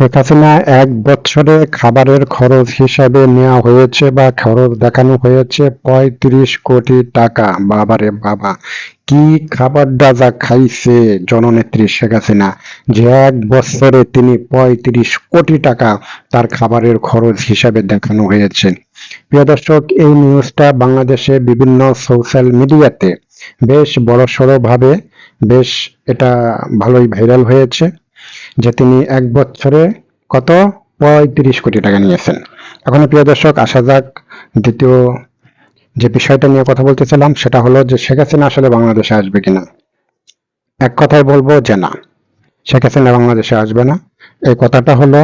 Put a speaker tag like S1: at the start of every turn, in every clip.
S1: শেখ হাসিনা ১ বছরে খাবারের খরচ হিসাবে নেওয়া হয়েছে বা খরচ দেখানো হয়েছে ৩৫ কোটি টাকা। বাবারে বাবা, কি খাবারটা যা খাইছে জননেত্রী শেখ হাসিনা, যে ১ বছরে তিনি ৩৫ কোটি টাকা তার খাবারের খরচ হিসাবে দেখানো হয়েছে। প্রিয় দর্শক, এই নিউজটা বাংলাদেশে বিভিন্ন সোশ্যাল মিডিয়াতে বেশ বড়সড় ভাবে বেশ এটা ভালোই ভাইরাল হয়েছে যে তিনি ১ বছরে কত ৩৫ কোটি টাকা নিয়েছেন। এখন প্রিয় দর্শক, আসা যাক দ্বিতীয় যে বিষয়টা নিয়ে কথা বলতেছিলাম, সেটা হলো যে শেখ হাসিনা আসলে বাংলাদেশে আসবে কিনা। এক কথায় বলবো যে না, শেখ হাসিনা বাংলাদেশে আসবে না। এই কথাটা হলো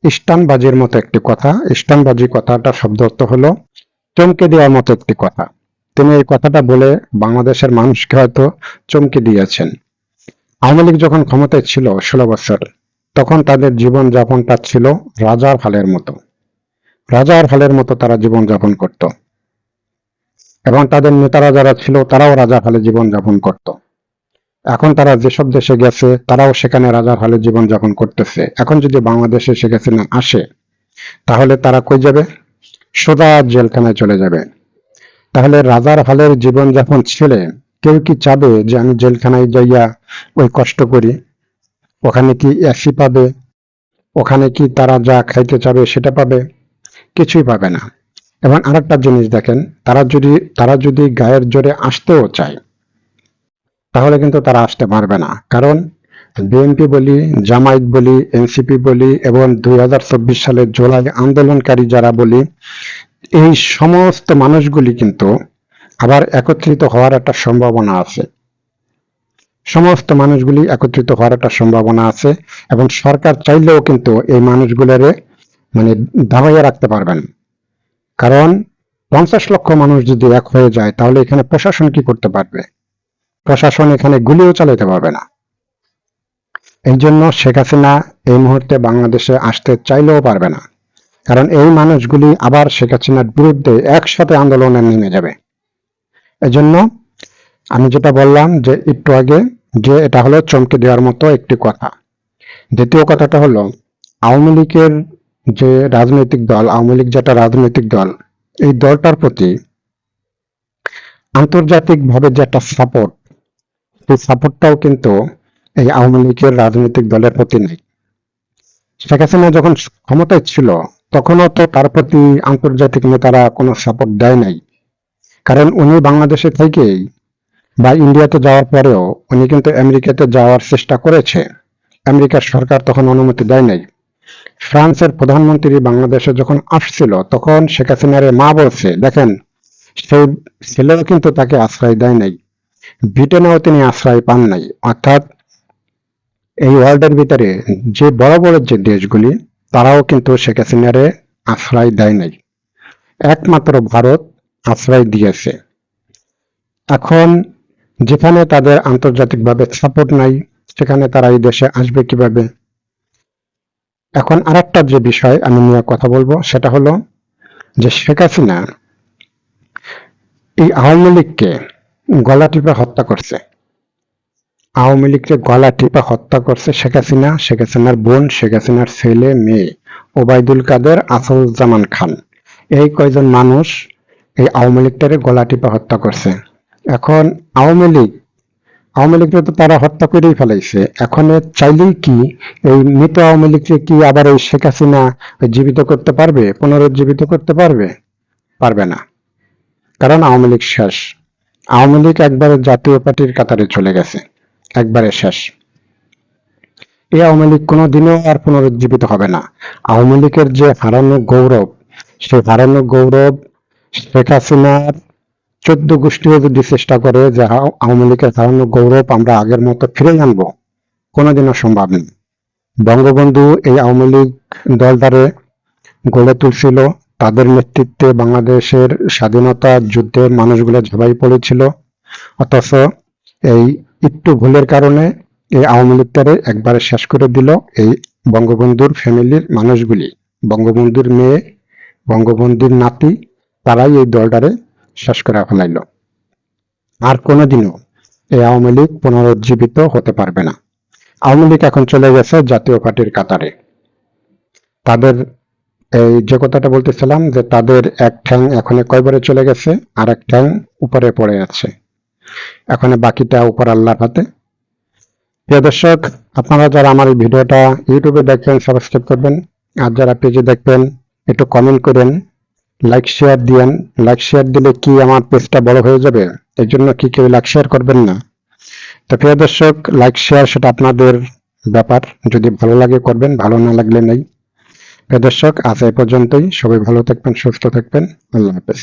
S1: স্টানবাজির মতো একটি কথা। স্টানবাজি কথাটা শব্দ অর্থ হলো চমকে দেওয়ার মতো একটি কথা। তিনি এই কথাটা বলে বাংলাদেশের মানুষকে হয়তো চমকে দিয়েছেন। আওয়ামী লীগ যখন ক্ষমতায় ছিল ১৬ বছর, তখন তাদের জীবন যাপনটা ছিল রাজার হালের মতো। রাজার হালের মতো তারা জীবন যাপন করত, এবং তাদের নেতারা যারা ছিল তারাও রাজার হালে জীবন যাপন করত। এখন তারা যেসব দেশে গেছে তারাও সেখানে রাজার হালে জীবন যাপন করতেছে। এখন যদি বাংলাদেশে শেখ হাসিনা আসে, তাহলে তারা কই যাবে? সোজা জেলখানায় চলে যাবে। তাহলে রাজার হালের জীবন যাপন ছেড়ে কেউ কি চাবে যে আমি জেলখানায় যাইয়া ওই কষ্ট করি? ওখানে কি এসি পাবে? ওখানে কি তারা যা খাইতে চাবে সেটা পাবে? কিছুই পাবে না। এবং আরেকটা জিনিস দেখেন, তারা যদি গায়ের জোরে আসতেও চায়, তাহলে কিন্তু তারা আসতে পারবে না। কারণ বিএনপি বলি, জামায়াত বলি, এনসিপি বলি এবং ২০২৪ সালের জুলাই আন্দোলনকারী যারা বলি, এই সমস্ত মানুষগুলি কিন্তু আবার একত্রিত হওয়ার একটা সম্ভাবনা আছে। সমস্ত মানুষগুলি একত্রিত হওয়ার একটা সম্ভাবনা আছে, এবং সরকার চাইলেও কিন্তু এই মানুষগুলোরে মানে দাবাইয়া রাখতে পারবেন। কারণ ৫০ লক্ষ মানুষ যদি এক হয়ে যায়, তাহলে এখানে প্রশাসন কি করতে পারবে? প্রশাসন এখানে গুলিও চালাতে পারবে না। এই জন্য শেখ হাসিনা এই মুহূর্তে বাংলাদেশে আসতে চাইলেও পারবে না। কারণ এই মানুষগুলি আবার শেখ হাসিনার বিরুদ্ধে একসাথে আন্দোলনে নেমে যাবে। এজন্য আমি যেটা বললাম যে একটু আগে, যে এটা হলো চমকে দেওয়ার মতো একটি কথা। দ্বিতীয় কথাটা হলো, আওয়ামী লীগের যে রাজনৈতিক দল, আওয়ামী লীগ যেটা রাজনৈতিক দল, এই দলটার প্রতি আন্তর্জাতিকভাবে যে একটা সাপোর্ট, সেই সাপোর্টটাও কিন্তু এই আওয়ামী লীগের রাজনৈতিক দলের প্রতি নেই। শেখ হাসিনা যখন ক্ষমতায় ছিল, তখনও তো তার প্রতি আন্তর্জাতিক নেতারা কোনো সাপোর্ট দেয় নাই। কারণ উনি বাংলাদেশে থেকেই বা ইন্ডিয়াতে যাওয়ার পরেও উনি কিন্তু আমেরিকাতে যাওয়ার চেষ্টা করেছে। আমেরিকার সরকার তখন অনুমতি দেয় নাই। ফ্রান্সের প্রধানমন্ত্রী বাংলাদেশে যখন আসছিল, তখন শেখ হাসিনার মা বলছে, দেখেন, সেই ছেলেও কিন্তু তাকে আশ্রয় দেয় নাই। ব্রিটেনেও তিনি আশ্রয় পান নাই। অর্থাৎ এই ওয়ার্ল্ডের ভিতরে যে বড় বড় যে দেশগুলি, তারাও কিন্তু শেখ হাসিনারে আশ্রয় দেয় নাই। একমাত্র ভারত আশ্রয় দিয়েছে। এখন যেখানে তাদের আন্তর্জাতিকভাবে সাপোর্ট নাই, সেখানে তারা এই দেশে আসবে কিভাবে? এখন আরেকটা যে বিষয় আমি নিয়ে কথা বলবো, সেটা হলো যে শেখ হাসিনা এই আওয়ামী লীগকে গলা টিপে হত্যা করছে। আওয়ামী লীগকে গলা টিপে হত্যা করছে শেখ হাসিনা, শেখ হাসিনার বোন, শেখ হাসিনার ছেলে মেয়ে, ওবায়দুল কাদের, আসাদুজ্জামান খান, এই কয়জন মানুষ এই আওয়ামী লীগটারে গলা টিপে হত্যা করছে। এখন আওয়ামী লীগকে তো তারা হত্যা করেই ফেলাইছে। এখন চাইলেই কি এই মৃত আওয়ামী লীগকে কি আবার এই শেখ হাসিনা জীবিত করতে পারবে, পুনরুজ্জীবিত করতে পারবে? পারবে না। কারণ আওয়ামী লীগ শেষ। আওয়ামী লীগ একবারে জাতীয় পার্টির কাতারে চলে গেছে, একবারে শেষ। এই আওয়ামী লীগ কোনোদিনও আর পুনরুজ্জীবিত হবে না। আওয়ামী লীগের যে হারানো গৌরব, সেই হারানো গৌরব শেখ হাসিনার ১৪ গোষ্ঠীও যদি চেষ্টা করে যে আওয়ামী লীগের হারানো গৌরব আমরা আগের মতো ফিরে আনবো, কোনোদিনও সম্ভব নেই। বঙ্গবন্ধু এই আওয়ামী লীগ দলটারে গড়ে তুলছিল, তাদের নেতৃত্বে বাংলাদেশের স্বাধীনতা যুদ্ধে মানুষগুলো ঝাঁপাই পড়েছিল। অথচ এই একটু ভুলের কারণে এই আওয়ামী লীগটারে একবারে শেষ করে দিল এই বঙ্গবন্ধুর ফ্যামিলির মানুষগুলি। বঙ্গবন্ধুর মেয়ে, বঙ্গবন্ধুর নাতি, তারাই এই দলটারে শেষ করে ফেলাইল। আর কোনোদিনও এই আওয়ামী লীগ পুনরুজ্জীবিত হতে পারবে না। আওয়ামী লীগ এখন চলে গেছে জাতীয় পার্টির কাতারে। তাদের এই যে কথাটা বলতেছিলাম যে তাদের এক ঠ্যাং এখন কয়বারে চলে গেছে আর এক ঠ্যাং উপরে পড়ে আছে, এখন বাকিটা উপর আল্লাহর হাতে। প্রিয় দর্শক, আপনারা যারা আমার এই ভিডিওটা ইউটিউবে দেখবেন সাবস্ক্রাইব করবেন, আর যারা পেজে দেখবেন একটু কমেন্ট করেন, লাইক শেয়ার দিয়েন। লাইক শেয়ার দিলে কি আমার পেজটা বড় হয়ে যাবে? এই জন্য কি কেউ লাইক শেয়ার করবেন না? তো প্রিয় দর্শক, লাইক শেয়ার সেটা আপনাদের ব্যাপার, যদি ভালো লাগে করবেন, ভালো না লাগলে নেই। প্রিয় দর্শক, আজ এই পর্যন্তই। সবাই ভালো থাকবেন, সুস্থ থাকবেন। আল্লাহ হাফেজ।